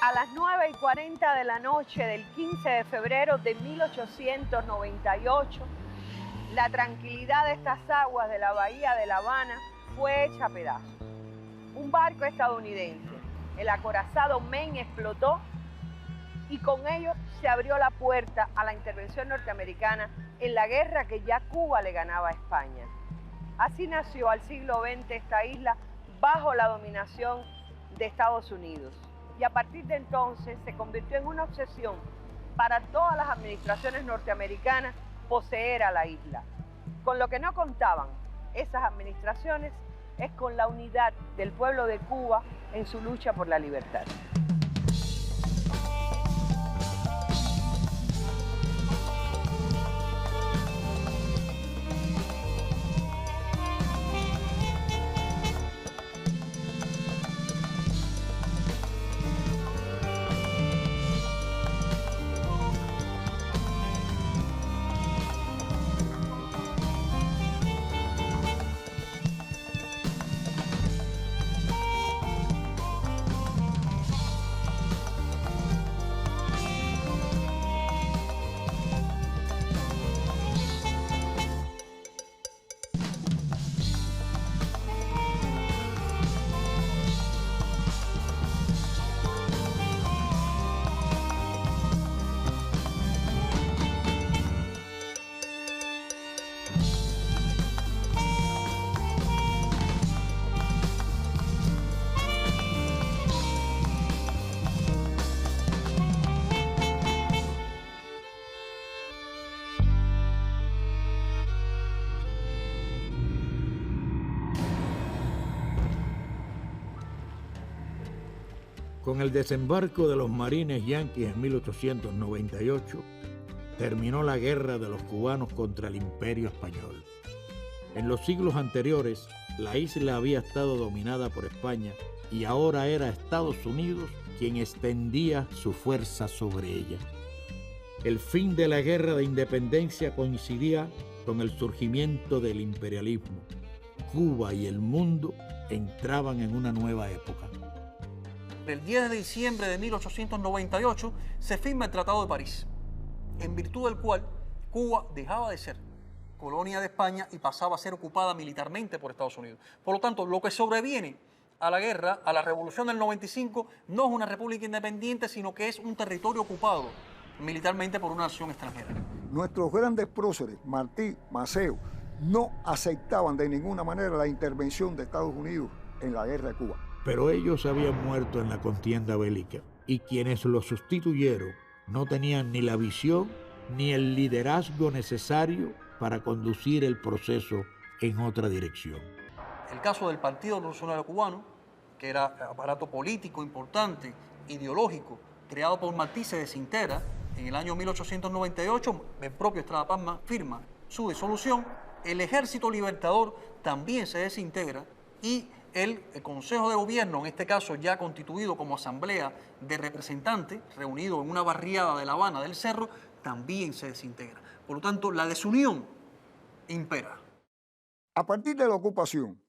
A las 9:40 de la noche del 15 de febrero de 1898, la tranquilidad de estas aguas de la bahía de La Habana fue hecha a pedazos. Un barco estadounidense, el acorazado Maine, explotó y con ello se abrió la puerta a la intervención norteamericana en la guerra que ya Cuba le ganaba a España. Así nació al siglo XX esta isla bajo la dominación de Estados Unidos. Y a partir de entonces se convirtió en una obsesión para todas las administraciones norteamericanas poseer a la isla. Con lo que no contaban esas administraciones es con la unidad del pueblo de Cuba en su lucha por la libertad. Con el desembarco de los marines yanquis en 1898, terminó la guerra de los cubanos contra el Imperio Español. En los siglos anteriores, la isla había estado dominada por España y ahora era Estados Unidos quien extendía su fuerza sobre ella. El fin de la guerra de independencia coincidía con el surgimiento del imperialismo. Cuba y el mundo entraban en una nueva época. El 10 de diciembre de 1898 se firma el Tratado de París, en virtud del cual Cuba dejaba de ser colonia de España y pasaba a ser ocupada militarmente por Estados Unidos. Por lo tanto, lo que sobreviene a la guerra, a la revolución del 95, no es una república independiente, sino que es un territorio ocupado militarmente por una nación extranjera. Nuestros grandes próceres, Martí, Maceo, no aceptaban de ninguna manera la intervención de Estados Unidos en la guerra de Cuba. Pero ellos habían muerto en la contienda bélica y quienes los sustituyeron no tenían ni la visión ni el liderazgo necesario para conducir el proceso en otra dirección. El caso del Partido Revolucionario Cubano, que era aparato político importante, ideológico, creado por Martí, se desintegra. En el año 1898, el propio Estrada Palma firma su disolución. El Ejército Libertador también se desintegra y el Consejo de Gobierno, en este caso ya constituido como asamblea de representantes, reunido en una barriada de La Habana del Cerro, también se desintegra. Por lo tanto, la desunión impera. A partir de la ocupación,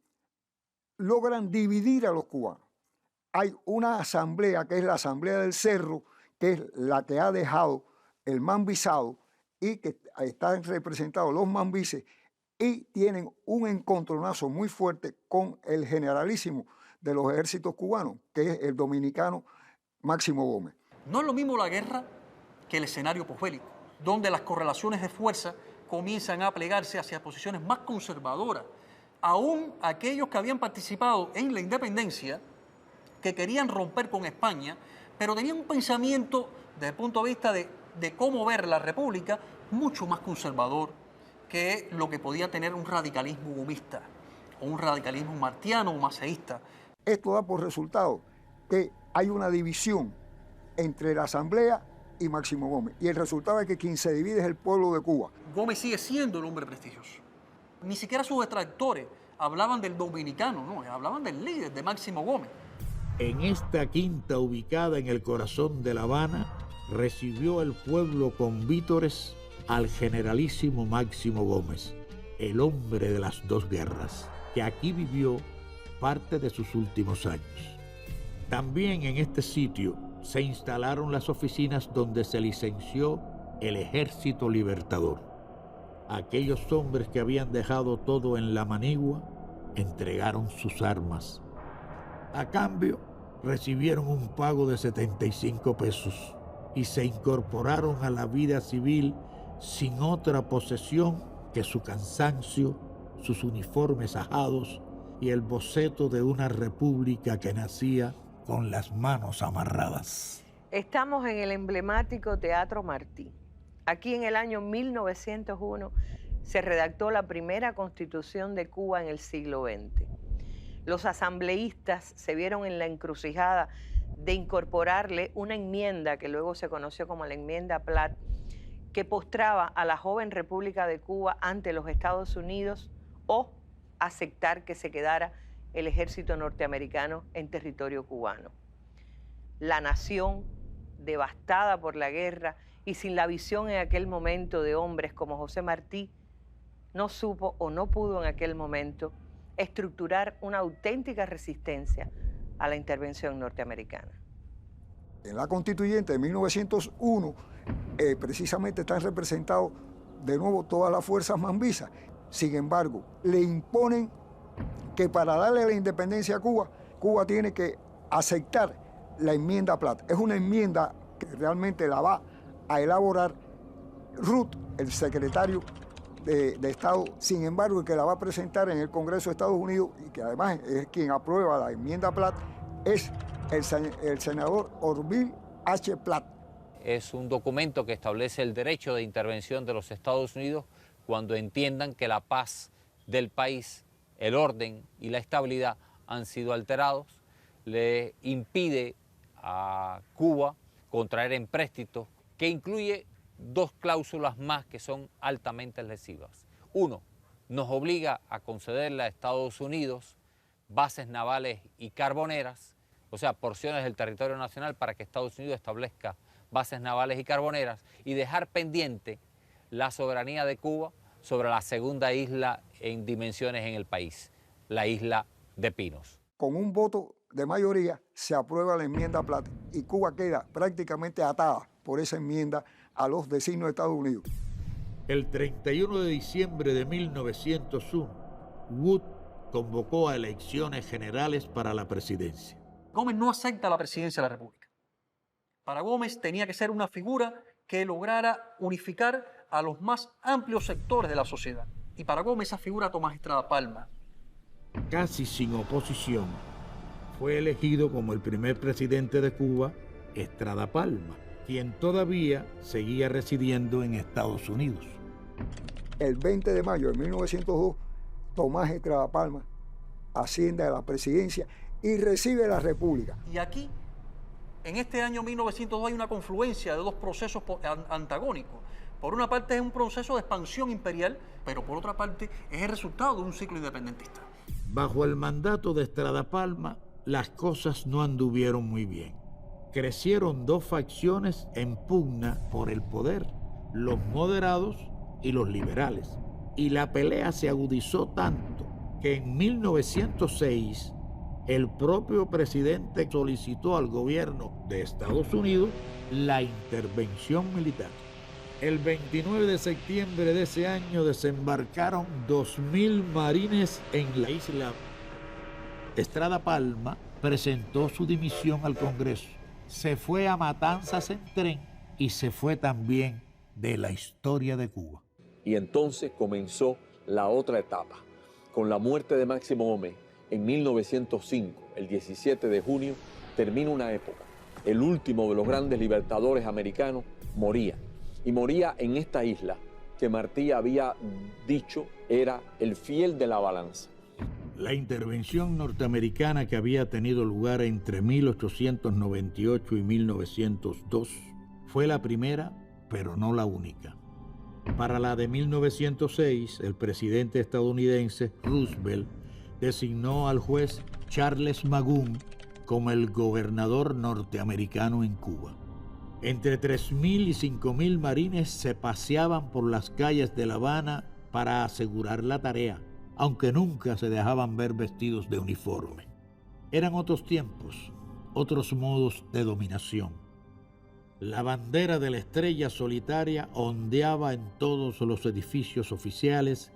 logran dividir a los cubanos. Hay una asamblea, que es la Asamblea del Cerro, que es la que ha dejado el mambisado y que están representados los mambises, y tienen un encontronazo muy fuerte con el generalísimo de los ejércitos cubanos, que es el dominicano Máximo Gómez. No es lo mismo la guerra que el escenario posbélico, donde las correlaciones de fuerza comienzan a plegarse hacia posiciones más conservadoras. Aún aquellos que habían participado en la independencia, que querían romper con España, pero tenían un pensamiento desde el punto de vista de cómo ver la república mucho más conservador que lo que podía tener un radicalismo gomista o un radicalismo martiano o maceísta. Esto da por resultado que hay una división entre la Asamblea y Máximo Gómez, y el resultado es que quien se divide es el pueblo de Cuba. Gómez sigue siendo el hombre prestigioso. Ni siquiera sus detractores hablaban del dominicano, no, hablaban del líder, de Máximo Gómez. En esta quinta ubicada en el corazón de La Habana, recibió el pueblo con vítores al generalísimo Máximo Gómez, el hombre de las dos guerras, que aquí vivió parte de sus últimos años. También en este sitio se instalaron las oficinas donde se licenció el Ejército Libertador. Aquellos hombres que habían dejado todo en la manigua entregaron sus armas. A cambio, recibieron un pago de 75 pesos y se incorporaron a la vida civil sin otra posesión que su cansancio, sus uniformes ajados y el boceto de una república que nacía con las manos amarradas. Estamos en el emblemático Teatro Martí. Aquí en el año 1901 se redactó la primera constitución de Cuba en el siglo XX. Los asambleístas se vieron en la encrucijada de incorporarle una enmienda que luego se conoció como la enmienda Platt, que postraba a la joven República de Cuba ante los Estados Unidos o aceptar que se quedara el ejército norteamericano en territorio cubano. La nación, devastada por la guerra y sin la visión en aquel momento de hombres como José Martí, no supo o no pudo en aquel momento estructurar una auténtica resistencia a la intervención norteamericana. En la constituyente de 1901, precisamente están representados de nuevo todas las fuerzas mambisas. Sin embargo, le imponen que para darle la independencia a Cuba, Cuba tiene que aceptar la enmienda Platt. Es una enmienda que realmente la va a elaborar Root, el secretario de Estado. Sin embargo, el que la va a presentar en el Congreso de Estados Unidos y que además es quien aprueba la enmienda Platt es el senador Orville H. Platt. Es un documento que establece el derecho de intervención de los Estados Unidos cuando entiendan que la paz del país, el orden y la estabilidad han sido alterados. Le impide a Cuba contraer empréstitos, que incluye dos cláusulas más que son altamente lesivas. Uno, nos obliga a concederle a Estados Unidos bases navales y carboneras, o sea, porciones del territorio nacional para que Estados Unidos establezca bases navales y carboneras y dejar pendiente la soberanía de Cuba sobre la segunda isla en dimensiones en el país, la isla de Pinos. Con un voto de mayoría se aprueba la enmienda Platt y Cuba queda prácticamente atada por esa enmienda a los designios de Estados Unidos. El 31 de diciembre de 1901, Wood convocó a elecciones generales para la presidencia. Gómez no acepta la presidencia de la República. Para Gómez tenía que ser una figura que lograra unificar a los más amplios sectores de la sociedad. Y para Gómez esa figura Tomás Estrada Palma. Casi sin oposición, fue elegido como el primer presidente de Cuba Estrada Palma, quien todavía seguía residiendo en Estados Unidos. El 20 de mayo de 1902, Tomás Estrada Palma asciende a la presidencia y recibe la República. Y aquí, en este año 1902, hay una confluencia de dos procesos antagónicos. Por una parte es un proceso de expansión imperial, pero por otra parte es el resultado de un ciclo independentista. Bajo el mandato de Estrada Palma, las cosas no anduvieron muy bien. Crecieron dos facciones en pugna por el poder, los moderados y los liberales. Y la pelea se agudizó tanto que en 1906 el propio presidente solicitó al gobierno de Estados Unidos la intervención militar. El 29 de septiembre de ese año desembarcaron 2.000 marines en la isla. Estrada Palma presentó su dimisión al Congreso. Se fue a Matanzas en tren y se fue también de la historia de Cuba. Y entonces comenzó la otra etapa. Con la muerte de Máximo Gómez en 1905, el 17 de junio, termina una época. El último de los grandes libertadores americanos moría. Y moría en esta isla que Martí había dicho era el fiel de la balanza. La intervención norteamericana que había tenido lugar entre 1898 y 1902 fue la primera, pero no la única. Para la de 1906, el presidente estadounidense Roosevelt designó al juez Charles Magoon como el gobernador norteamericano en Cuba. Entre 3.000 y 5.000 marines se paseaban por las calles de La Habana para asegurar la tarea, aunque nunca se dejaban ver vestidos de uniforme. Eran otros tiempos, otros modos de dominación. La bandera de la estrella solitaria ondeaba en todos los edificios oficiales,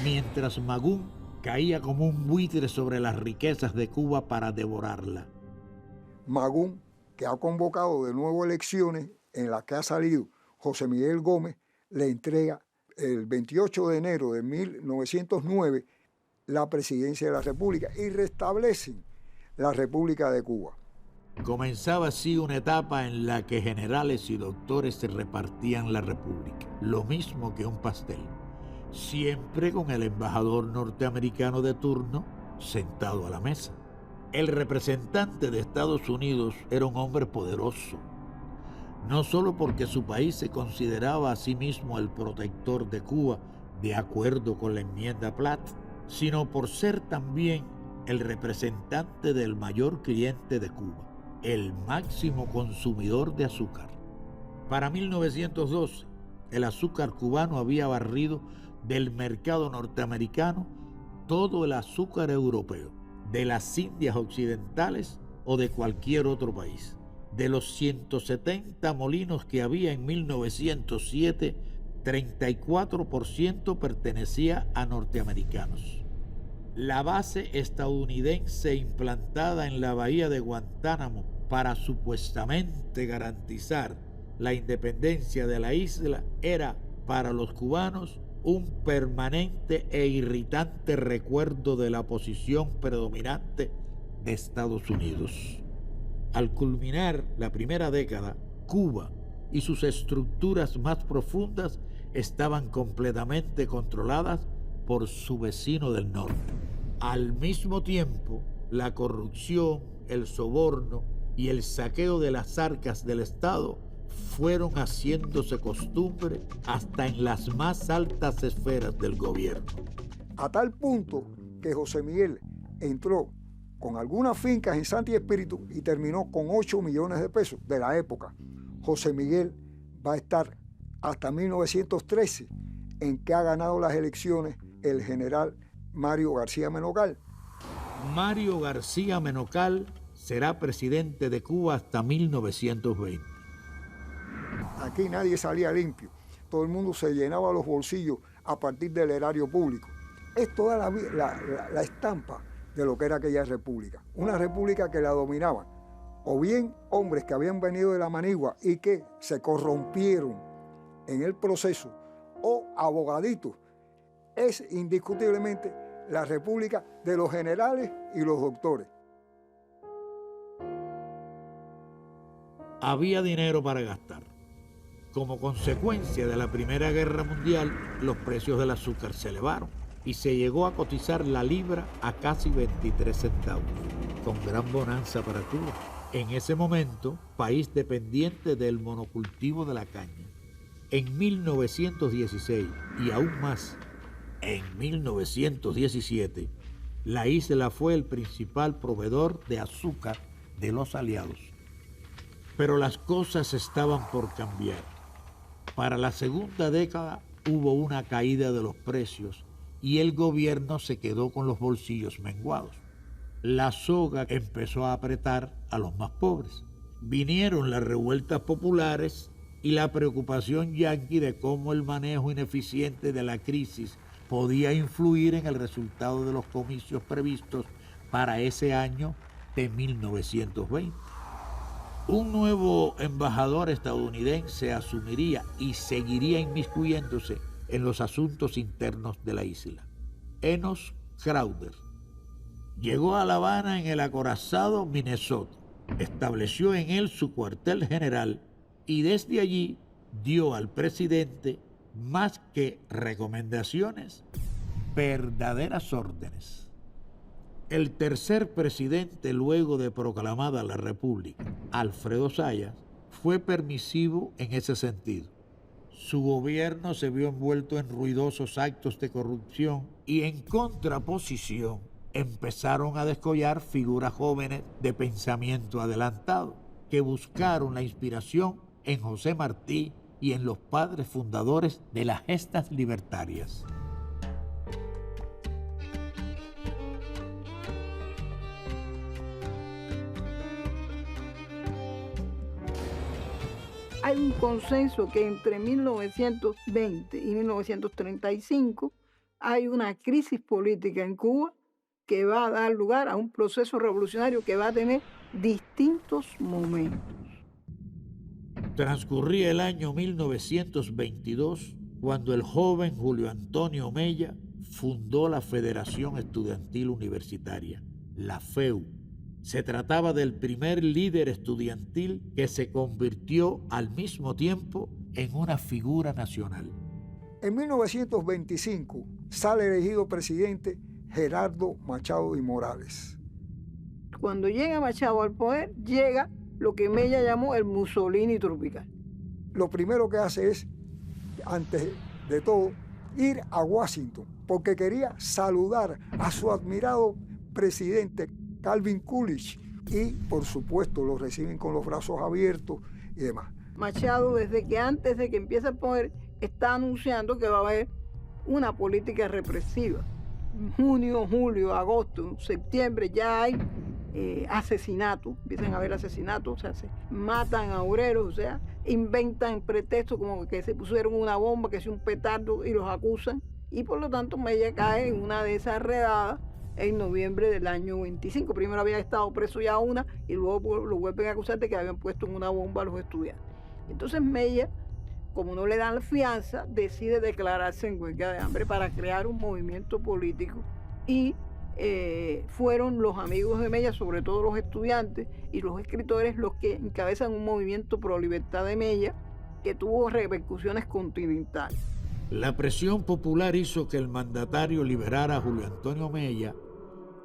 mientras Magún caía como un buitre sobre las riquezas de Cuba para devorarla. Magún, que ha convocado de nuevo elecciones en las que ha salido José Miguel Gómez, le entrega el 28 de enero de 1909 la presidencia de la República y restablecen la República de Cuba. Comenzaba así una etapa en la que generales y doctores se repartían la República, lo mismo que un pastel, siempre con el embajador norteamericano de turno sentado a la mesa. El representante de Estados Unidos era un hombre poderoso, no solo porque su país se consideraba a sí mismo el protector de Cuba, de acuerdo con la enmienda Platt, sino por ser también el representante del mayor cliente de Cuba, el máximo consumidor de azúcar. Para 1912, el azúcar cubano había barrido del mercado norteamericano todo el azúcar europeo, de las Indias Occidentales o de cualquier otro país. De los 170 molinos que había en 1907, 34% pertenecía a norteamericanos. La base estadounidense implantada en la bahía de Guantánamo para supuestamente garantizar la independencia de la isla era para los cubanos un permanente e irritante recuerdo de la posición predominante de Estados Unidos. Al culminar la primera década, Cuba y sus estructuras más profundas estaban completamente controladas por su vecino del norte. Al mismo tiempo, la corrupción, el soborno y el saqueo de las arcas del Estado fueron haciéndose costumbre hasta en las más altas esferas del gobierno. A tal punto que José Miguel entró con algunas fincas en Santi Espíritu y terminó con 8 millones de pesos de la época. José Miguel va a estar hasta 1913, en que ha ganado las elecciones el general Mario García Menocal. Mario García Menocal será presidente de Cuba hasta 1920. Aquí nadie salía limpio. Todo el mundo se llenaba los bolsillos a partir del erario público. Esto da la estampa de lo que era aquella república. Una república que la dominaban o bien hombres que habían venido de la manigua y que se corrompieron en el proceso, o abogaditos. Es indiscutiblemente la república de los generales y los doctores. Había dinero para gastar. Como consecuencia de la Primera Guerra Mundial, los precios del azúcar se elevaron y se llegó a cotizar la libra a casi 23 centavos, con gran bonanza para Cuba. En ese momento, país dependiente del monocultivo de la caña. En 1916 y aún más, en 1917, la isla fue el principal proveedor de azúcar de los aliados. Pero las cosas estaban por cambiar. Para la segunda década hubo una caída de los precios y el gobierno se quedó con los bolsillos menguados. La soga empezó a apretar a los más pobres. Vinieron las revueltas populares y la preocupación yanqui de cómo el manejo ineficiente de la crisis podía influir en el resultado de los comicios previstos para ese año de 1920. Un nuevo embajador estadounidense asumiría y seguiría inmiscuyéndose en los asuntos internos de la isla. Enos Crowder llegó a La Habana en el acorazado Minnesota, estableció en él su cuartel general y desde allí dio al presidente, más que recomendaciones, verdaderas órdenes. El tercer presidente luego de proclamada la República, Alfredo Zayas, fue permisivo en ese sentido. Su gobierno se vio envuelto en ruidosos actos de corrupción y en contraposición empezaron a descollar figuras jóvenes de pensamiento adelantado que buscaron la inspiración en José Martí y en los padres fundadores de las gestas libertarias. Hay un consenso que entre 1920 y 1935 hay una crisis política en Cuba que va a dar lugar a un proceso revolucionario que va a tener distintos momentos. Transcurría el año 1922 cuando el joven Julio Antonio Mella fundó la Federación Estudiantil Universitaria, la FEU. Se trataba del primer líder estudiantil que se convirtió al mismo tiempo en una figura nacional. En 1925 sale elegido presidente Gerardo Machado y Morales. Cuando llega Machado al poder, llega lo que Mella llamó el Mussolini tropical. Lo primero que hace es, antes de todo, ir a Washington, porque quería saludar a su admirado presidente, Calvin Coolidge, y por supuesto lo reciben con los brazos abiertos y demás. Machado, desde que antes de que empiece el poder, está anunciando que va a haber una política represiva. En junio, julio, agosto, septiembre ya hay asesinatos, empiezan a haber asesinatos, o sea, se matan a obreros, o sea, inventan pretextos como que se pusieron una bomba, que es un petardo y los acusan, y por lo tanto Mella cae en una de esas redadas en noviembre del año 25. Primero había estado preso ya una y luego lo vuelven a acusar de que habían puesto una bomba a los estudiantes. Entonces Mella, como no le dan la fianza, decide declararse en huelga de hambre para crear un movimiento político y fueron los amigos de Mella, sobre todo los estudiantes y los escritores, los que encabezan un movimiento pro libertad de Mella que tuvo repercusiones continentales. La presión popular hizo que el mandatario liberara a Julio Antonio Mella,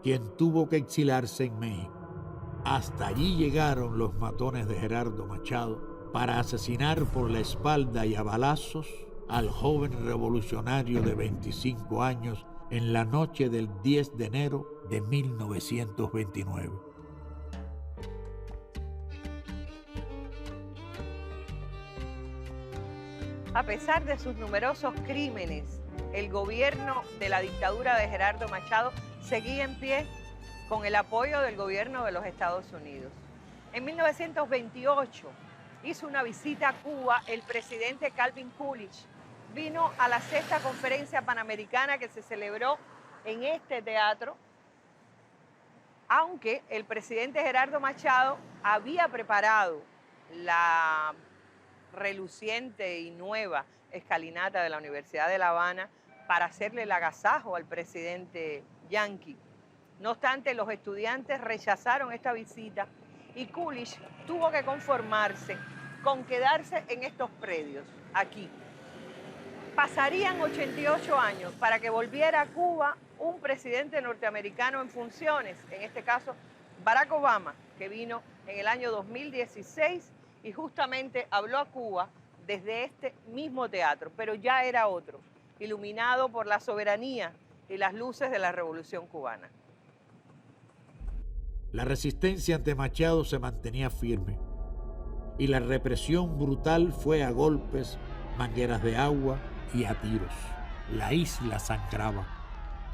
quien tuvo que exilarse en México. Hasta allí llegaron los matones de Gerardo Machado para asesinar por la espalda y a balazos al joven revolucionario de 25 años en la noche del 10 de enero de 1929. A pesar de sus numerosos crímenes, el gobierno de la dictadura de Gerardo Machado seguía en pie con el apoyo del gobierno de los Estados Unidos. En 1928 hizo una visita a Cuba el presidente Calvin Coolidge. Vino a la 6ª Conferencia Panamericana que se celebró en este teatro, aunque el presidente Gerardo Machado había preparado la reluciente y nueva escalinata de la Universidad de La Habana para hacerle el agasajo al presidente yanqui. No obstante, los estudiantes rechazaron esta visita y Coolidge tuvo que conformarse con quedarse en estos predios, aquí. Pasarían 88 años para que volviera a Cuba un presidente norteamericano en funciones, en este caso Barack Obama, que vino en el año 2016 y justamente habló a Cuba desde este mismo teatro, pero ya era otro, iluminado por la soberanía y las luces de la Revolución Cubana. La resistencia ante Machado se mantenía firme y la represión brutal fue a golpes, mangueras de agua y a tiros. La isla sangraba.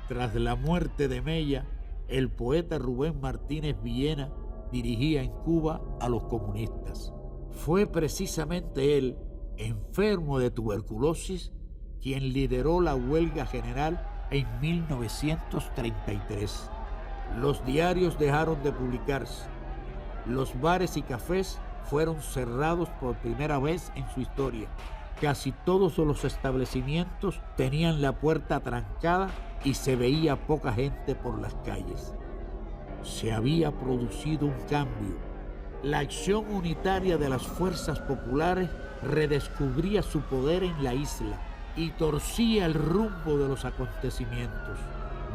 Tras la muerte de Mella, el poeta Rubén Martínez Villena dirigía en Cuba a los comunistas. Fue precisamente él, enfermo de tuberculosis, quien lideró la huelga general en 1933. Los diarios dejaron de publicarse. Los bares y cafés fueron cerrados por primera vez en su historia. Casi todos los establecimientos tenían la puerta trancada y se veía poca gente por las calles. Se había producido un cambio. La acción unitaria de las fuerzas populares redescubría su poder en la isla y torcía el rumbo de los acontecimientos.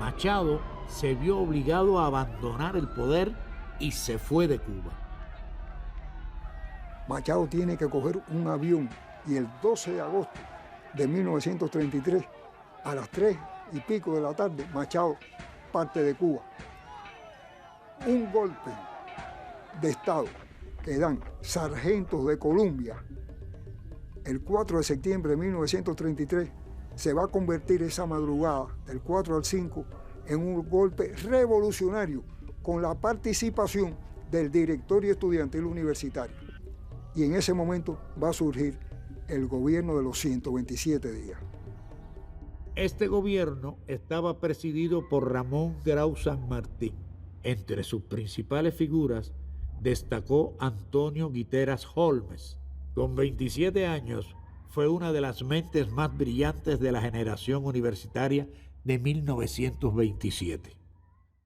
Machado se vio obligado a abandonar el poder y se fue de Cuba. Machado tiene que coger un avión y el 12 de agosto de 1933, a las 3:00 de la tarde, Machado parte de Cuba. Un golpe de Estado que dan sargentos de Colombia el 4 de septiembre de 1933 se va a convertir esa madrugada del 4 al 5 en un golpe revolucionario con la participación del directorio estudiantil universitario. y en ese momento va a surgir el gobierno de los 127 días. Este gobierno estaba presidido por Ramón Grau San Martín. Entre sus principales figuras destacó Antonio Guiteras Holmes. Con 27 años fue una de las mentes más brillantes de la generación universitaria de 1927.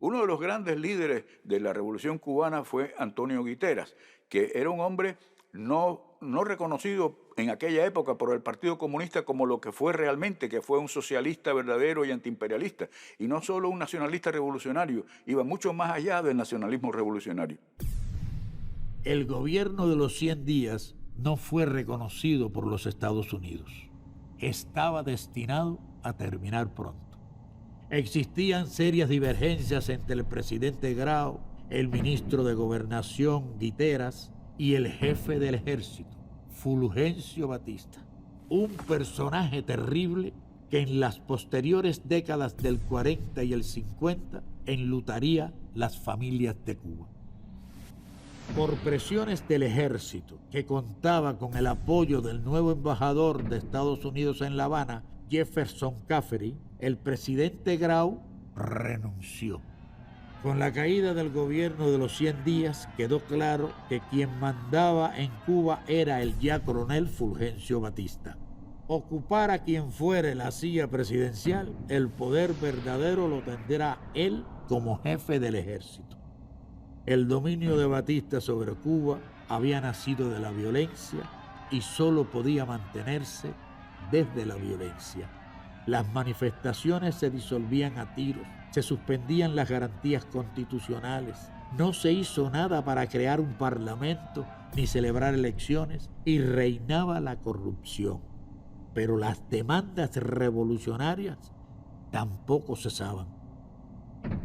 Uno de los grandes líderes de la Revolución Cubana fue Antonio Guiteras, que era un hombre no reconocido en aquella época por el Partido Comunista como lo que fue realmente, que fue un socialista verdadero y antiimperialista, y no solo un nacionalista revolucionario, iba mucho más allá del nacionalismo revolucionario. El gobierno de los 100 días no fue reconocido por los Estados Unidos. Estaba destinado a terminar pronto. Existían serias divergencias entre el presidente Grau, el ministro de Gobernación Guiteras y el jefe del ejército, Fulgencio Batista, un personaje terrible que en las posteriores décadas del 40 y el 50 enlutaría las familias de Cuba. Por presiones del ejército, que contaba con el apoyo del nuevo embajador de Estados Unidos en La Habana, Jefferson Caffery, el presidente Grau renunció. Con la caída del gobierno de los 100 días quedó claro que quien mandaba en Cuba era el ya coronel Fulgencio Batista. Ocupara quien fuere la silla presidencial, el poder verdadero lo tendrá él como jefe del ejército. El dominio de Batista sobre Cuba había nacido de la violencia y solo podía mantenerse desde la violencia. Las manifestaciones se disolvían a tiros, se suspendían las garantías constitucionales, no se hizo nada para crear un parlamento ni celebrar elecciones y reinaba la corrupción. Pero las demandas revolucionarias tampoco cesaban.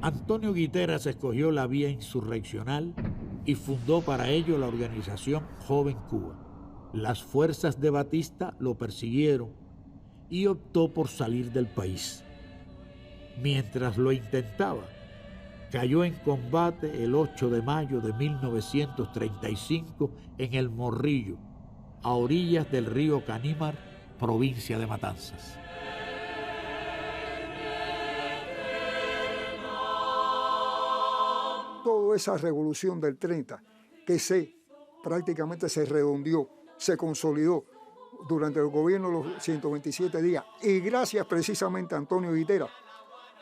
Antonio Guiteras escogió la vía insurreccional y fundó para ello la organización Joven Cuba. Las fuerzas de Batista lo persiguieron y optó por salir del país. Mientras lo intentaba, cayó en combate el 8 de mayo de 1935 en El Morrillo, a orillas del río Canímar, provincia de Matanzas. Toda esa revolución del 30, que prácticamente se redondeó, se consolidó durante el gobierno de los 127 días, y gracias precisamente a Antonio Guiteras,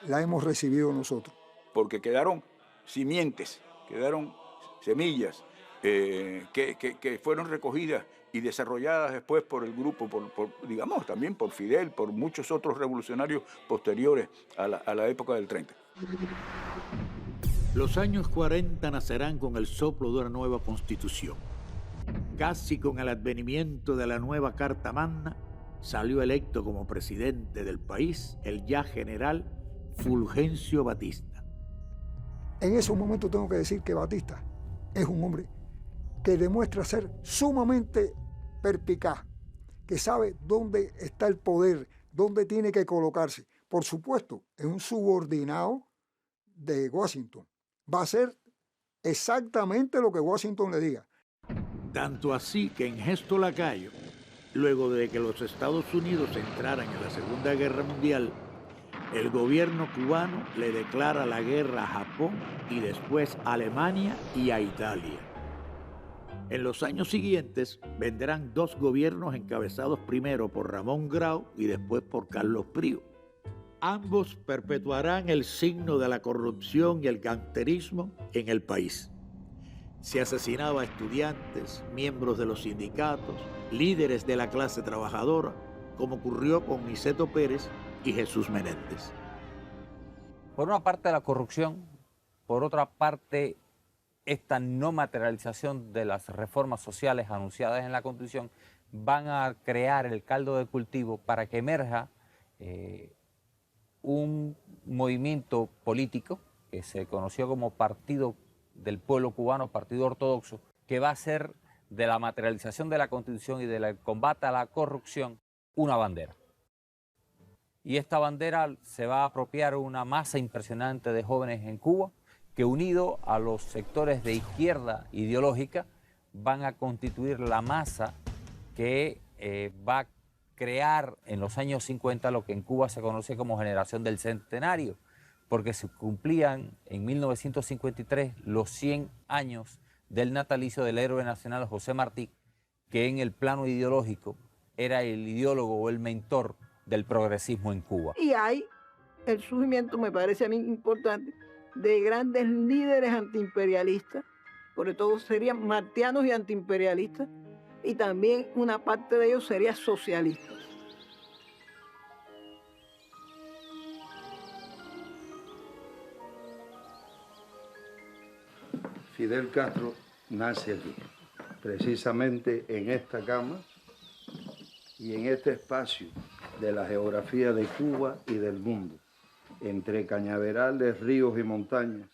la hemos recibido nosotros. Porque quedaron simientes, quedaron semillas que fueron recogidas y desarrolladas después por el grupo, digamos también por Fidel, por muchos otros revolucionarios posteriores a la época del 30. Los años 40 nacerán con el soplo de una nueva constitución. Casi con el advenimiento de la nueva Carta Magna, salió electo como presidente del país el ya general Fulgencio Batista. En esos momentos tengo que decir que Batista es un hombre que demuestra ser sumamente perspicaz, que sabe dónde está el poder, dónde tiene que colocarse. Por supuesto, es un subordinado de Washington. Va a hacer exactamente lo que Washington le diga. Tanto así que en gesto lacayo, luego de que los Estados Unidos entraran en la Segunda Guerra Mundial, el gobierno cubano le declara la guerra a Japón y después a Alemania y a Italia. En los años siguientes vendrán dos gobiernos encabezados primero por Ramón Grau y después por Carlos Prío. Ambos perpetuarán el signo de la corrupción y el gangsterismo en el país. Se asesinaba a estudiantes, miembros de los sindicatos, líderes de la clase trabajadora, como ocurrió con Niceto Pérez y Jesús Menéndez. Por una parte la corrupción, por otra parte esta no materialización de las reformas sociales anunciadas en la Constitución van a crear el caldo de cultivo para que emerja un movimiento político que se conoció como Partido del Pueblo Cubano, Partido Ortodoxo, que va a ser de la materialización de la Constitución y del combate a la corrupción una bandera. Y esta bandera se va a apropiar una masa impresionante de jóvenes en Cuba que, unido a los sectores de izquierda ideológica, van a constituir la masa que va a crear en los años 50 lo que en Cuba se conoce como generación del centenario, porque se cumplían en 1953 los 100 años del natalicio del héroe nacional José Martí, que en el plano ideológico era el ideólogo o el mentor del progresismo en Cuba. Y hay el surgimiento, me parece a mí importante, de grandes líderes antiimperialistas, sobre todo serían martianos y antiimperialistas, y también una parte de ellos sería socialistas. Fidel Castro nace aquí, precisamente en esta cama y en este espacio de la geografía de Cuba y del mundo. Entre cañaverales, ríos y montañas,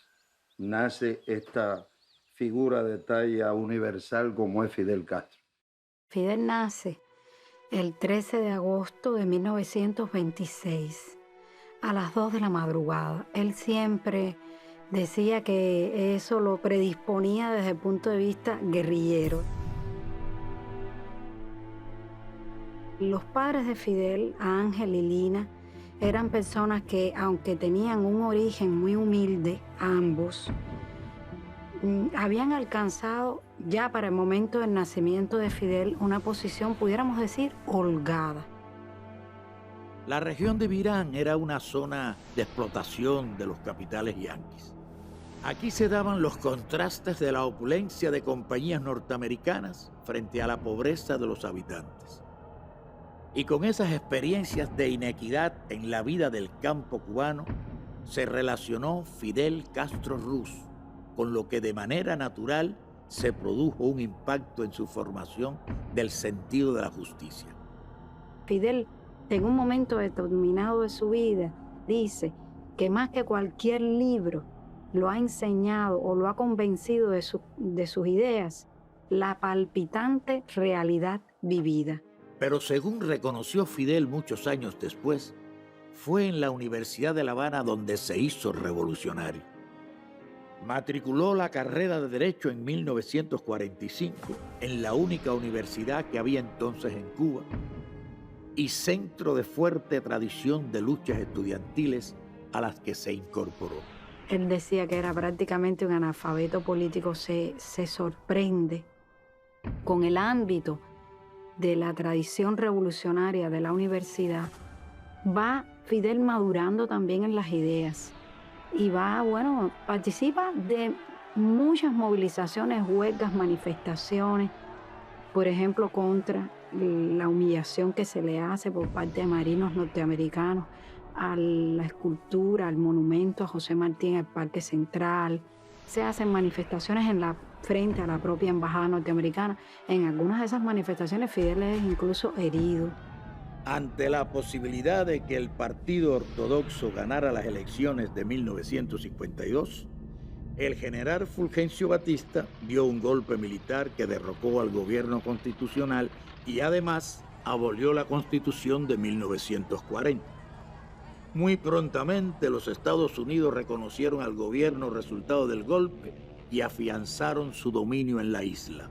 nace esta figura de talla universal como es Fidel Castro. Fidel nace el 13 de agosto de 1926, a las 2 de la madrugada. Él siempre decía que eso lo predisponía desde el punto de vista guerrillero. Los padres de Fidel, Ángel y Lina, eran personas que, aunque tenían un origen muy humilde, ambos, habían alcanzado ya para el momento del nacimiento de Fidel una posición, pudiéramos decir, holgada. La región de Virán era una zona de explotación de los capitales yanquis. Aquí se daban los contrastes de la opulencia de compañías norteamericanas frente a la pobreza de los habitantes. Y con esas experiencias de inequidad en la vida del campo cubano, se relacionó Fidel Castro Ruz, con lo que de manera natural se produjo un impacto en su formación del sentido de la justicia. Fidel, en un momento determinado de su vida, dice que más que cualquier libro lo ha enseñado o lo ha convencido de sus ideas, la palpitante realidad vivida. Pero según reconoció Fidel muchos años después, fue en la Universidad de La Habana donde se hizo revolucionario. Matriculó la carrera de Derecho en 1945 en la única universidad que había entonces en Cuba y centro de fuerte tradición de luchas estudiantiles a las que se incorporó. Él decía que era prácticamente un analfabeto político. Se sorprende con el ámbito de la tradición revolucionaria de la universidad. Va Fidel madurando también en las ideas y participa de muchas movilizaciones, huelgas, manifestaciones, por ejemplo, contra la humillación que se le hace por parte de marinos norteamericanos a la escultura, al monumento a José Martí en el Parque Central. Se hacen manifestaciones frente a la propia embajada norteamericana. En algunas de esas manifestaciones Fidel es incluso herido. Ante la posibilidad de que el Partido Ortodoxo ganara las elecciones de 1952, el general Fulgencio Batista dio un golpe militar que derrocó al gobierno constitucional y además abolió la Constitución de 1940. Muy prontamente los Estados Unidos reconocieron al gobierno resultado del golpe y afianzaron su dominio en la isla.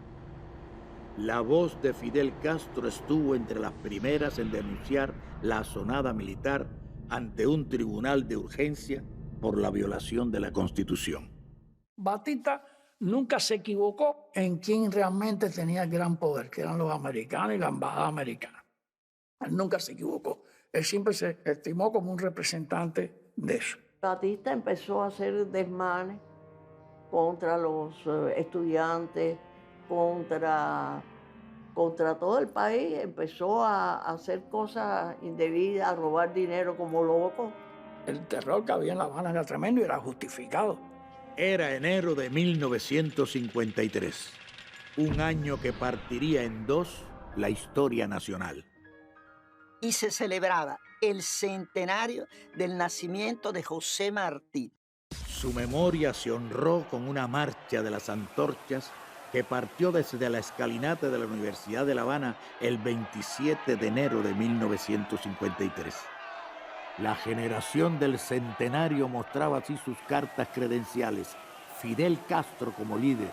La voz de Fidel Castro estuvo entre las primeras en denunciar la asonada militar ante un tribunal de urgencia por la violación de la Constitución. Batista nunca se equivocó en quién realmente tenía el gran poder, que eran los americanos y la embajada americana. Él nunca se equivocó. Él siempre se estimó como un representante de eso. Batista empezó a hacer desmanes contra los estudiantes, contra todo el país. Empezó a hacer cosas indebidas, a robar dinero como loco. El terror que había en La Habana era tremendo y era justificado. Era enero de 1953, un año que partiría en dos la historia nacional. Y se celebraba el centenario del nacimiento de José Martí. Su memoria se honró con una marcha de las antorchas que partió desde la escalinata de la Universidad de La Habana el 27 de enero de 1953. La generación del centenario mostraba así sus cartas credenciales: Fidel Castro como líder,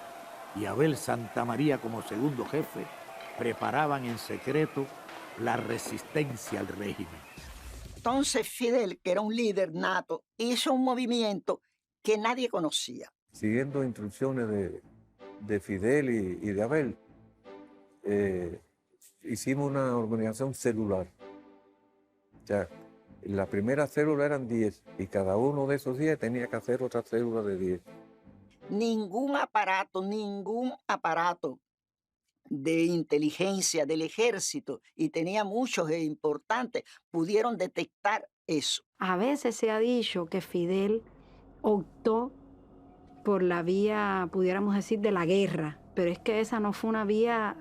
y Abel Santamaría como segundo jefe, preparaban en secreto la resistencia al régimen. Entonces Fidel, que era un líder nato, hizo un movimiento que nadie conocía. Siguiendo instrucciones de Fidel y de Abel, hicimos una organización celular. O sea, la primera célula eran 10 y cada uno de esos 10 tenía que hacer otra célula de 10. Ningún aparato de inteligencia del ejército, y tenía muchos e importantes, pudieron detectar eso. A veces se ha dicho que Fidel optó por la vía, pudiéramos decir, de la guerra, pero es que esa no fue una vía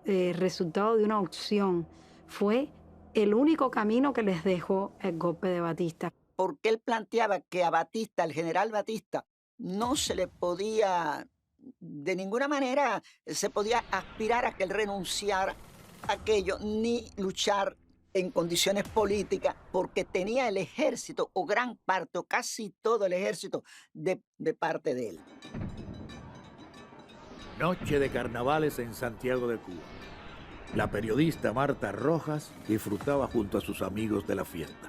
resultado de una opción, fue el único camino que les dejó el golpe de Batista. Porque él planteaba que a Batista, al general Batista, no se le podía, de ninguna manera se podía aspirar a que él renunciara a aquello, ni luchar en condiciones políticas, porque tenía el ejército, o gran parte, o casi todo el ejército, de parte de él. Noche de carnavales en Santiago de Cuba. La periodista Marta Rojas disfrutaba junto a sus amigos de la fiesta.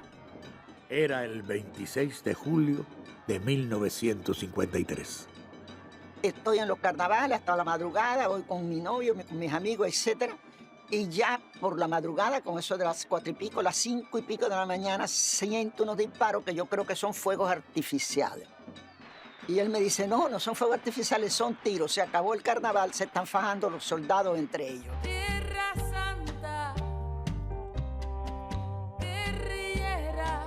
Era el 26 de julio de 1953. Estoy en los carnavales hasta la madrugada, voy con mi novio, con mis amigos, etc. Y ya por la madrugada, con eso de las 4 y pico, las 5 y pico de la mañana, siento unos disparos que yo creo que son fuegos artificiales. Y él me dice, no, no son fuegos artificiales, son tiros. Se acabó el carnaval, se están fajando los soldados entre ellos. Tierra Santa, guerrillera,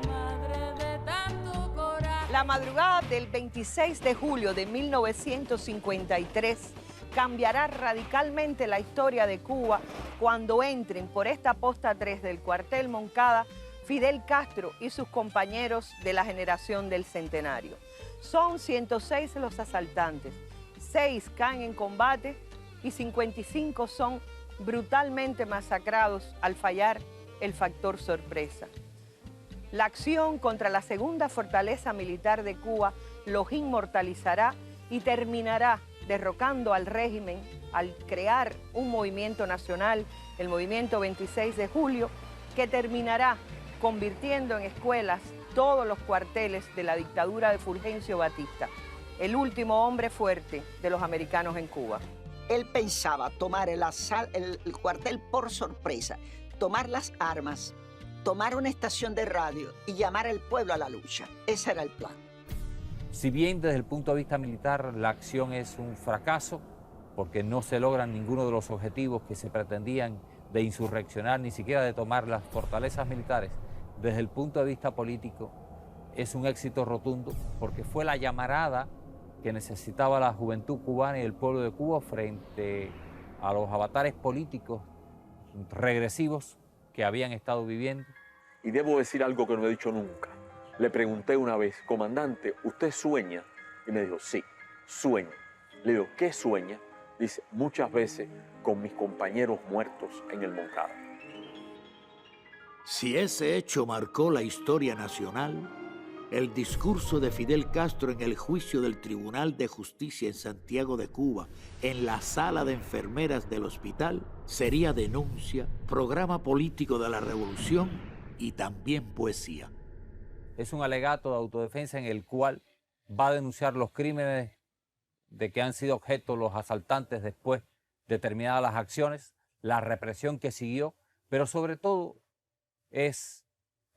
madre de tanto coraje. La madrugada del 26 de julio de 1953 cambiará radicalmente la historia de Cuba cuando entren por esta posta 3 del cuartel Moncada Fidel Castro y sus compañeros de la generación del centenario. Son 106 los asaltantes, 6 caen en combate y 55 son brutalmente masacrados al fallar el factor sorpresa. La acción contra la segunda fortaleza militar de Cuba los inmortalizará y terminará derrocando al régimen al crear un movimiento nacional, el movimiento 26 de julio, que terminará convirtiendo en escuelas todos los cuarteles de la dictadura de Fulgencio Batista, el último hombre fuerte de los americanos en Cuba. Él pensaba tomar el cuartel por sorpresa, tomar las armas, tomar una estación de radio y llamar al pueblo a la lucha. Ese era el plan. Si bien desde el punto de vista militar la acción es un fracaso, porque no se logran ninguno de los objetivos que se pretendían de insurreccionar, ni siquiera de tomar las fortalezas militares, desde el punto de vista político es un éxito rotundo, porque fue la llamarada que necesitaba la juventud cubana y el pueblo de Cuba frente a los avatares políticos regresivos que habían estado viviendo. Y debo decir algo que no he dicho nunca. Le pregunté una vez, comandante, ¿usted sueña? Y me dijo, sí, sueño. Le digo, ¿qué sueña? Dice, muchas veces con mis compañeros muertos en el Moncada. Si ese hecho marcó la historia nacional, el discurso de Fidel Castro en el juicio del Tribunal de Justicia en Santiago de Cuba, en la sala de enfermeras del hospital, sería denuncia, programa político de la revolución y también poesía. Es un alegato de autodefensa en el cual va a denunciar los crímenes de que han sido objeto los asaltantes después de terminadas las acciones, la represión que siguió, pero sobre todo es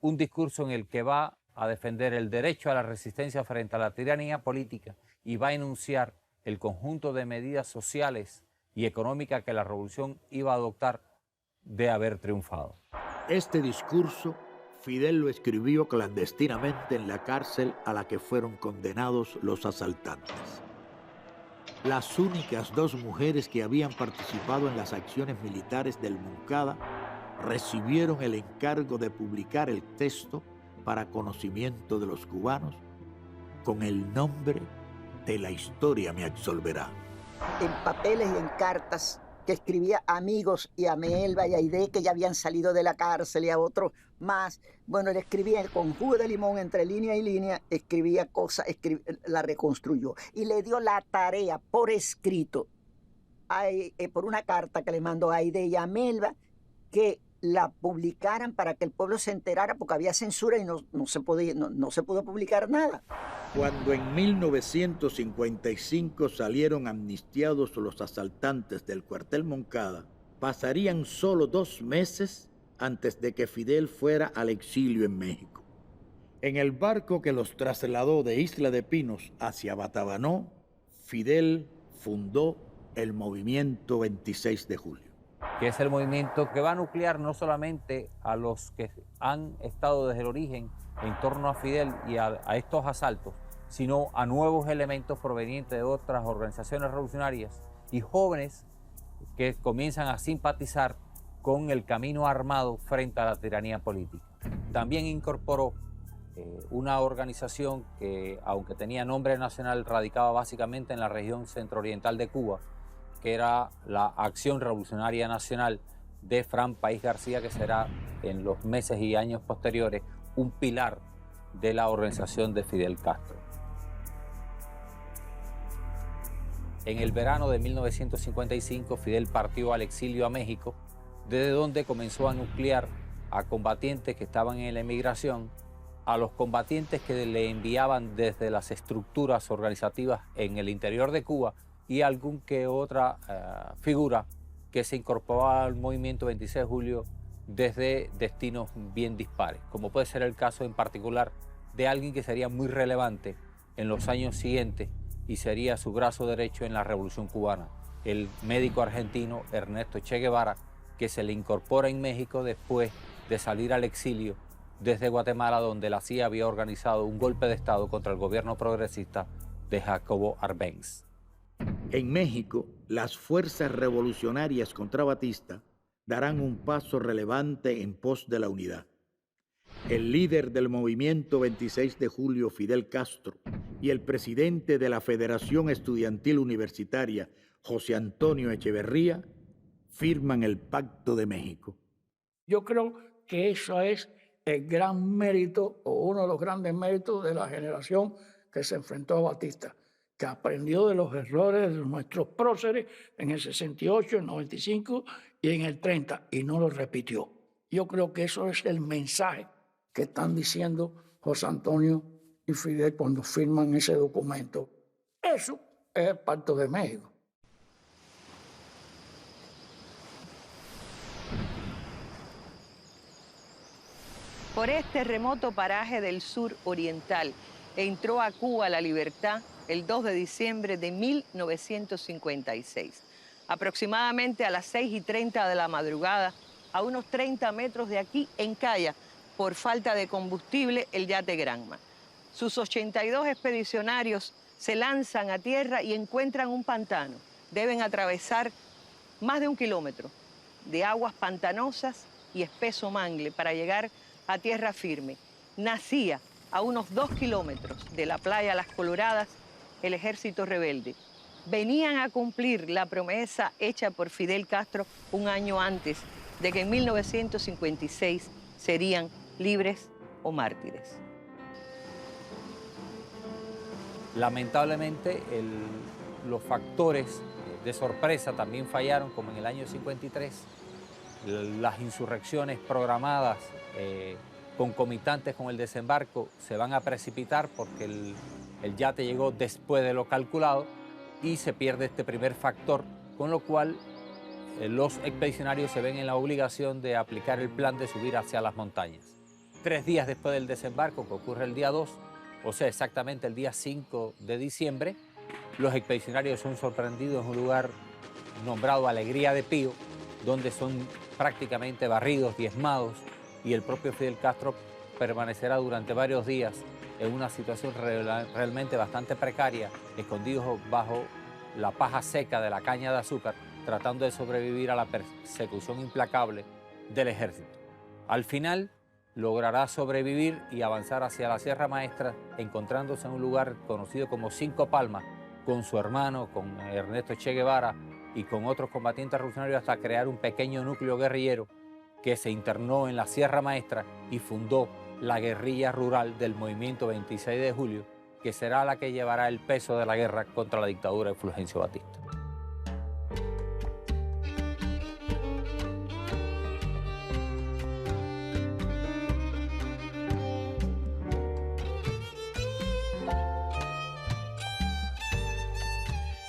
un discurso en el que va a defender el derecho a la resistencia frente a la tiranía política y va a enunciar el conjunto de medidas sociales y económicas que la revolución iba a adoptar de haber triunfado. Este discurso Fidel lo escribió clandestinamente en la cárcel a la que fueron condenados los asaltantes. Las únicas 2 mujeres que habían participado en las acciones militares del Moncada recibieron el encargo de publicar el texto para conocimiento de los cubanos con el nombre de La historia me absolverá. En papeles y en cartas que escribía a amigos y a Melba y a Aide, que ya habían salido de la cárcel, y a otros más. Bueno, él escribía con jugo de limón entre línea y línea, escribía cosas, la reconstruyó. Y le dio la tarea por escrito, por una carta que le mandó a Aide y a Melba, que la publicaran para que el pueblo se enterara, porque había censura y no se pudo publicar nada. Cuando en 1955 salieron amnistiados los asaltantes del cuartel Moncada, pasarían solo 2 meses antes de que Fidel fuera al exilio en México. En el barco que los trasladó de Isla de Pinos hacia Batabanó, Fidel fundó el movimiento 26 de julio. Que es el movimiento que va a nuclear no solamente a los que han estado desde el origen en torno a Fidel y a estos asaltos, sino a nuevos elementos provenientes de otras organizaciones revolucionarias y jóvenes que comienzan a simpatizar con el camino armado frente a la tiranía política. También incorporó una organización que, aunque tenía nombre nacional, radicaba básicamente en la región centro-oriental de Cuba, que era la Acción Revolucionaria Nacional de Fran País García, que será en los meses y años posteriores un pilar de la organización de Fidel Castro. En el verano de 1955, Fidel partió al exilio a México, desde donde comenzó a nuclear a combatientes que estaban en la emigración, a los combatientes que le enviaban desde las estructuras organizativas en el interior de Cuba y algún que otra figura que se incorporaba al movimiento 26 de julio desde destinos bien dispares, como puede ser el caso en particular de alguien que sería muy relevante en los años siguientes y sería su brazo derecho en la Revolución Cubana, el médico argentino Ernesto Che Guevara, que se le incorpora en México después de salir al exilio desde Guatemala, donde la CIA había organizado un golpe de Estado contra el gobierno progresista de Jacobo Arbenz. En México, las fuerzas revolucionarias contra Batista darán un paso relevante en pos de la unidad. El líder del movimiento 26 de julio, Fidel Castro, y el presidente de la Federación Estudiantil Universitaria, José Antonio Echeverría, firman el Pacto de México. Yo creo que eso es el gran mérito, o uno de los grandes méritos de la generación que se enfrentó a Batista, que aprendió de los errores de nuestros próceres en el 68, el 95 y en el 30, y no lo repitió. Yo creo que eso es el mensaje que están diciendo José Antonio y Fidel cuando firman ese documento. Eso es el Pacto de México. Por este remoto paraje del sur oriental entró a Cuba la libertad el 2 de diciembre de 1956. Aproximadamente a las 6:30 de la madrugada, a unos 30 metros de aquí, encalla por falta de combustible el yate Granma. Sus 82 expedicionarios se lanzan a tierra y encuentran un pantano. Deben atravesar más de 1 kilómetro de aguas pantanosas y espeso mangle para llegar a tierra firme. Nacía a unos 2 kilómetros de la playa Las Coloradas el ejército rebelde. Venían a cumplir la promesa hecha por Fidel Castro un año antes de que en 1956 serían libres o mártires. Lamentablemente, los factores de sorpresa también fallaron, como en el año 53. Las insurrecciones programadas concomitantes con el desembarco se van a precipitar porque el yate llegó después de lo calculado y se pierde este primer factor, con lo cual los expedicionarios se ven en la obligación de aplicar el plan de subir hacia las montañas. 3 días después del desembarco, que ocurre el día 2, o sea, exactamente el día 5 de diciembre, los expedicionarios son sorprendidos en un lugar nombrado Alegría de Pío, donde son prácticamente barridos, diezmados, y el propio Fidel Castro permanecerá durante varios días en una situación realmente bastante precaria, escondidos bajo la paja seca de la caña de azúcar, tratando de sobrevivir a la persecución implacable del ejército. Al final, logrará sobrevivir y avanzar hacia la Sierra Maestra, encontrándose en un lugar conocido como Cinco Palmas, con su hermano, con Ernesto Che Guevara, y con otros combatientes revolucionarios hasta crear un pequeño núcleo guerrillero que se internó en la Sierra Maestra y fundó la guerrilla rural del movimiento 26 de julio, que será la que llevará el peso de la guerra contra la dictadura de Fulgencio Batista.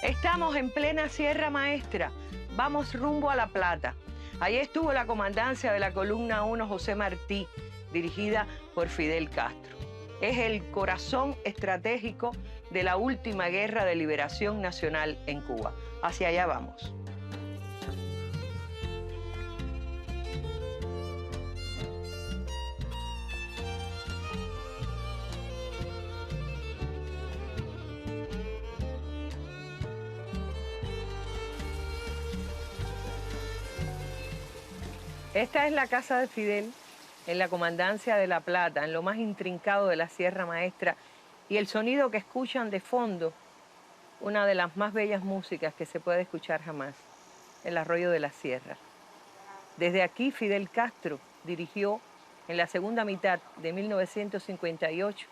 Estamos en plena Sierra Maestra, vamos rumbo a La Plata. Allí estuvo la comandancia de la columna 1 José Martí, dirigida por Fidel Castro. Es el corazón estratégico de la última guerra de liberación nacional en Cuba. Hacia allá vamos. Esta es la casa de Fidel, en la comandancia de La Plata, en lo más intrincado de la Sierra Maestra, y el sonido que escuchan de fondo, una de las más bellas músicas que se puede escuchar jamás, el arroyo de la Sierra. Desde aquí Fidel Castro dirigió en la segunda mitad de 1958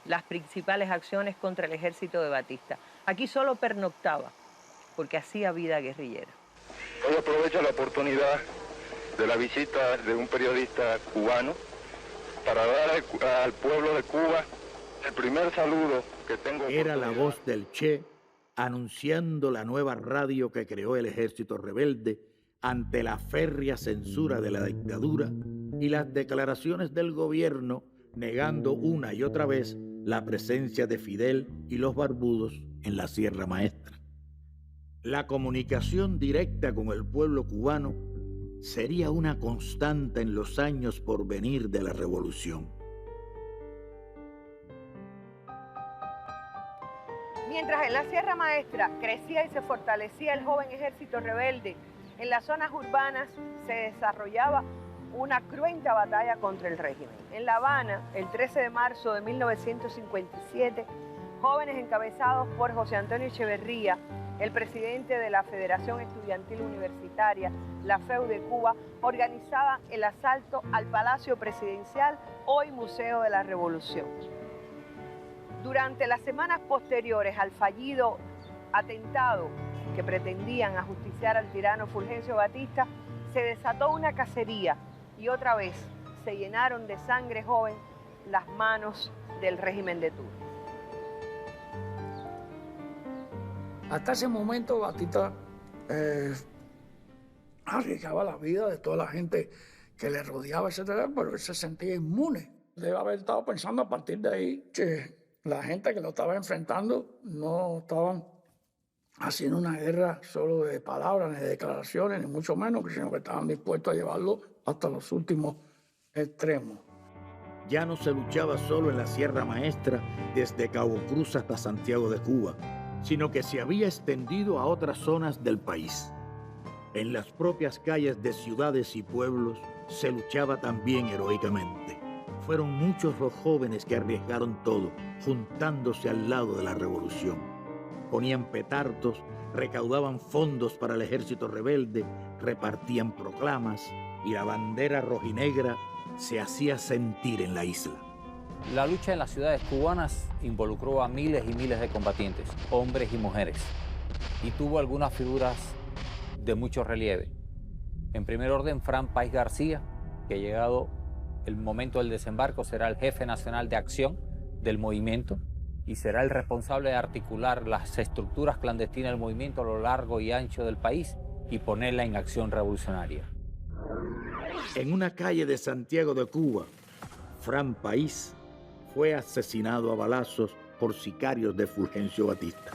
las principales acciones contra el ejército de Batista. Aquí solo pernoctaba, porque hacía vida guerrillera. Hoy aprovecho la oportunidad de la visita de un periodista cubano para dar al pueblo de Cuba el primer saludo que tengo. Era la voz del Che anunciando la nueva radio que creó el ejército rebelde ante la férrea censura de la dictadura y las declaraciones del gobierno negando una y otra vez la presencia de Fidel y los barbudos en la Sierra Maestra. La comunicación directa con el pueblo cubano sería una constante en los años por venir de la revolución. Mientras en la Sierra Maestra crecía y se fortalecía el joven ejército rebelde, en las zonas urbanas se desarrollaba una cruenta batalla contra el régimen. En La Habana, el 13 de marzo de 1957, jóvenes encabezados por José Antonio Echeverría, el presidente de la Federación Estudiantil Universitaria, la FEU de Cuba, organizaban el asalto al Palacio Presidencial, hoy Museo de la Revolución. Durante las semanas posteriores al fallido atentado que pretendían ajusticiar al tirano Fulgencio Batista, se desató una cacería y otra vez se llenaron de sangre joven las manos del régimen de turno. Hasta ese momento Batista arriesgaba la vida de toda la gente que le rodeaba, etcétera, pero él se sentía inmune. Debe haber estado pensando a partir de ahí que la gente que lo estaba enfrentando no estaban haciendo una guerra solo de palabras, ni de declaraciones, ni mucho menos, sino que estaban dispuestos a llevarlo hasta los últimos extremos. Ya no se luchaba solo en la Sierra Maestra desde Cabo Cruz hasta Santiago de Cuba, sino que se había extendido a otras zonas del país. En las propias calles de ciudades y pueblos se luchaba también heroicamente. Fueron muchos los jóvenes que arriesgaron todo, juntándose al lado de la revolución. Ponían petardos, recaudaban fondos para el ejército rebelde, repartían proclamas y la bandera rojinegra se hacía sentir en la isla. La lucha en las ciudades cubanas involucró a miles y miles de combatientes, hombres y mujeres, y tuvo algunas figuras de mucho relieve. En primer orden, Fran Páez García, que llegado el momento del desembarco será el jefe nacional de acción del movimiento y será el responsable de articular las estructuras clandestinas del movimiento a lo largo y ancho del país y ponerla en acción revolucionaria. En una calle de Santiago de Cuba, Fran Páez fue asesinado a balazos por sicarios de Fulgencio Batista.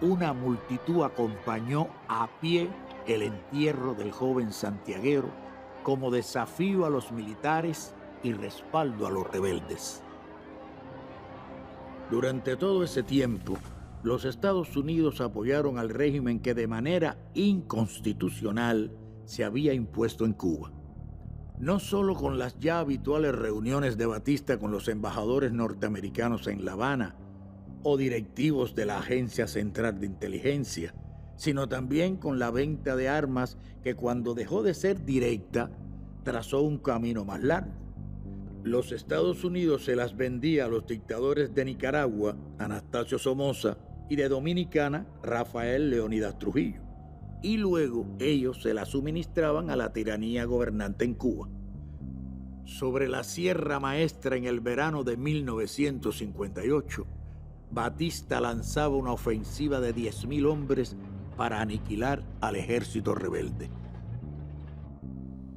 Una multitud acompañó a pie el entierro del joven santiaguero como desafío a los militares y respaldo a los rebeldes. Durante todo ese tiempo, los Estados Unidos apoyaron al régimen que de manera inconstitucional se había impuesto en Cuba. No solo con las ya habituales reuniones de Batista con los embajadores norteamericanos en La Habana o directivos de la Agencia Central de Inteligencia, sino también con la venta de armas que, cuando dejó de ser directa, trazó un camino más largo. Los Estados Unidos se las vendía a los dictadores de Nicaragua, Anastasio Somoza, y de Dominicana, Rafael Leónidas Trujillo. Y luego ellos se las suministraban a la tiranía gobernante en Cuba. Sobre la Sierra Maestra en el verano de 1958, Batista lanzaba una ofensiva de 10.000 hombres para aniquilar al ejército rebelde.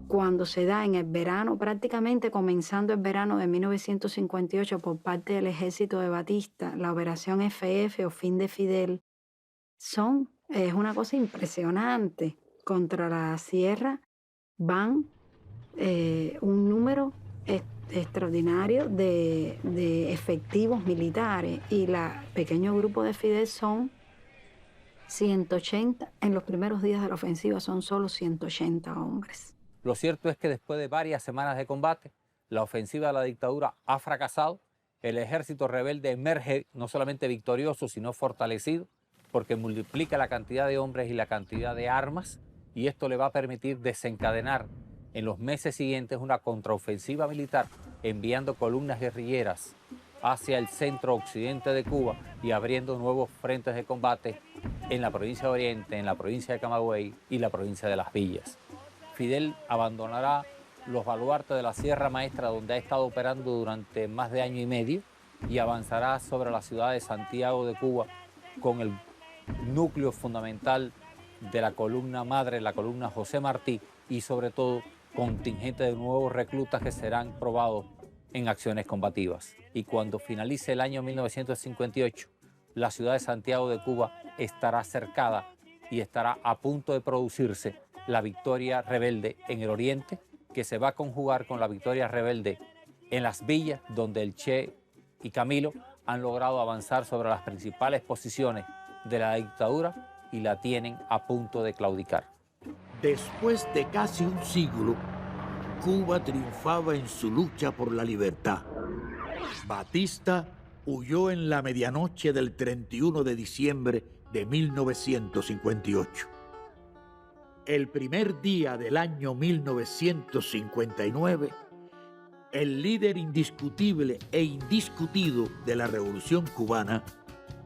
Cuando se da en el verano, prácticamente comenzando el verano de 1958 por parte del ejército de Batista, la operación FF o Fin de Fidel, es una cosa impresionante. Contra la sierra van un número extraordinario de efectivos militares, y el pequeño grupo de Fidel son 180. En los primeros días de la ofensiva son solo 180 hombres. Lo cierto es que después de varias semanas de combate, la ofensiva de la dictadura ha fracasado. El ejército rebelde emerge no solamente victorioso, sino fortalecido, porque multiplica la cantidad de hombres y la cantidad de armas, y esto le va a permitir desencadenar en los meses siguientes una contraofensiva militar, enviando columnas guerrilleras hacia el centro-occidente de Cuba y abriendo nuevos frentes de combate en la provincia de Oriente, en la provincia de Camagüey y la provincia de Las Villas. Fidel abandonará los baluartes de la Sierra Maestra, donde ha estado operando durante más de año y medio, y avanzará sobre la ciudad de Santiago de Cuba con el núcleo fundamental de la columna madre, la columna José Martí, y sobre todo contingente de nuevos reclutas que serán probados en acciones combativas. Y cuando finalice el año 1958, la ciudad de Santiago de Cuba estará cercada y estará a punto de producirse la victoria rebelde en el Oriente, que se va a conjugar con la victoria rebelde en Las Villas, donde el Che y Camilo han logrado avanzar sobre las principales posiciones de la dictadura y la tienen a punto de claudicar. Después de casi un siglo, Cuba triunfaba en su lucha por la libertad. Batista huyó en la medianoche del 31 de diciembre de 1958. El primer día del año 1959, el líder indiscutible e indiscutido de la Revolución Cubana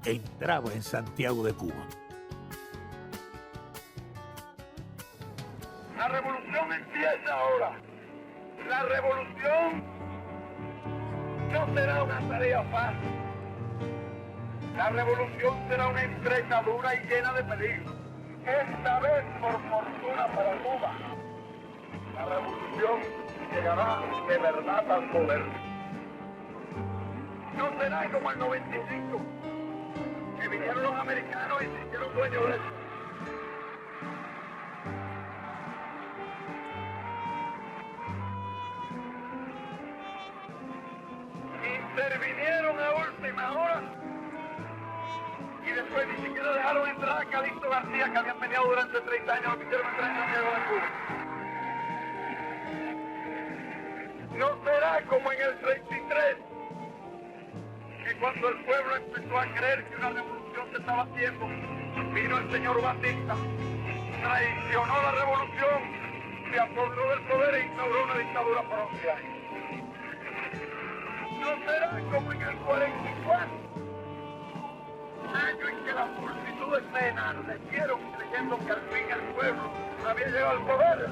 entraba en Santiago de Cuba. La revolución empieza ahora. La revolución no será una tarea fácil. La revolución será una empresa dura y llena de peligros. Esta vez, por fortuna para Cuba, la revolución llegará de verdad al poder. No será como el 95, que vinieron los americanos y se hicieron dueños de eso. Intervinieron a última hora y después ni siquiera dejaron entrar a Calixto García, que habían venido durante 30 años, lo quisieron entrar en Santiago de Cuba. No será como en el 33, que cuando el pueblo empezó a creer que una revolución se estaba haciendo, vino el señor Batista, traicionó la revolución, se apoderó del poder e instauró una dictadura por 11 años. No será como en el 44, año en que las multitudes se enardecieron creyendo que al fin el pueblo había llegado al poder,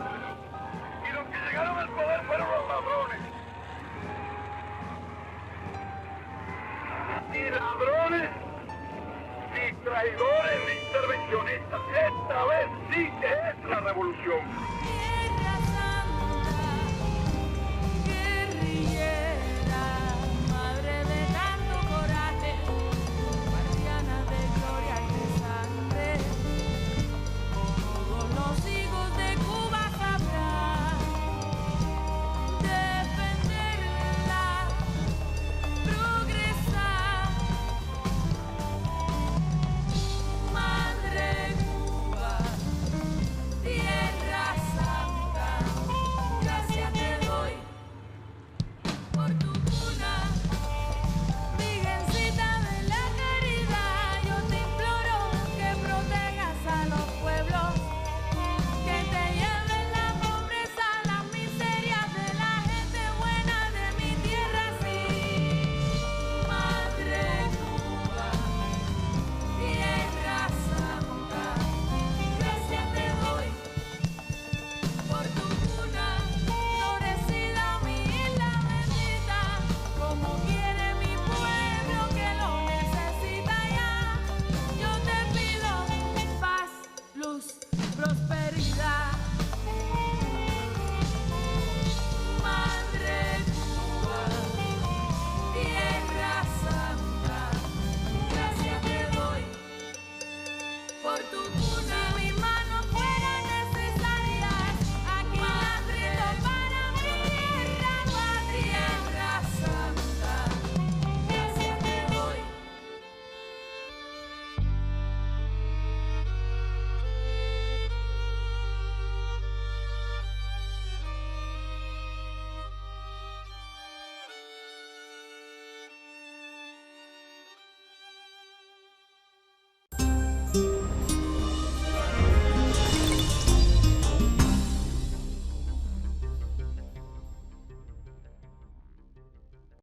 y los que llegaron al poder fueron los ladrones. Ni ladrones, ni traidores, ni intervencionistas. Esta vez sí que es la revolución.